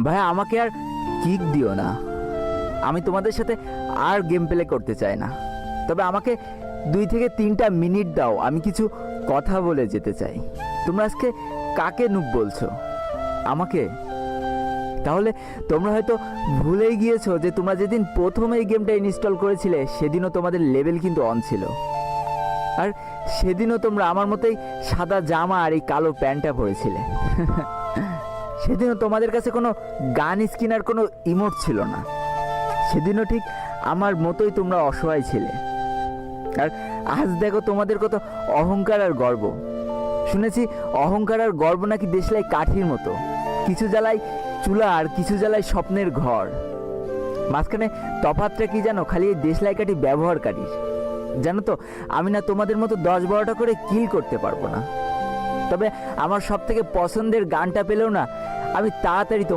ভাই আমাকে আর কিক দিও না, আমি তোমাদের সাথে আর গেম প্লে করতে চাই না। তবে আমাকে 2 থেকে 3টা মিনিট দাও, আমি কিছু কথা বলে যেতে চাই। তোমরা আজকে কাকে নুব বলছো? আমাকে? তাহলে তোমরা হয়তো ভুলেই গিয়েছো যে তোমরা যেদিন প্রথম এই গেমটা ইনস্টল করেছিলে সেদিনও তোমাদের লেভেল কিন্তু অন ছিল, আর সেদিনও তোমরা আমার মতোই সাদা জামা আর এই কালো প্যান্টটা পরেছিলে। সেদিনও তোমাদের কাছে কোনো গান স্কিন আর কোনো ইমোট ছিল না। সেদিনও ঠিক আমার মতোই তোমরা অসহায় ছিলে। আর আজ দেখো তোমাদের কত অহংকার আর গর্ব। শুনেছি অহংকার আর গর্ব নাকি দেশলাই কাঠির মতো, কিছু জ্বালায় চুলা আর কিছু জ্বালায় স্বপ্নের ঘর। মাঝখানে তফাৎটা কি জানো? খালি এই দেশলাই কাঠি ব্যবহারকারীর। জানো তো, আমি না তোমাদের মতো 10-12টা করে কিল করতে পারবো না। তবে আমার সব থেকে পছন্দের গানটা পেলেও না আমি তাড়াতাড়ি তোমার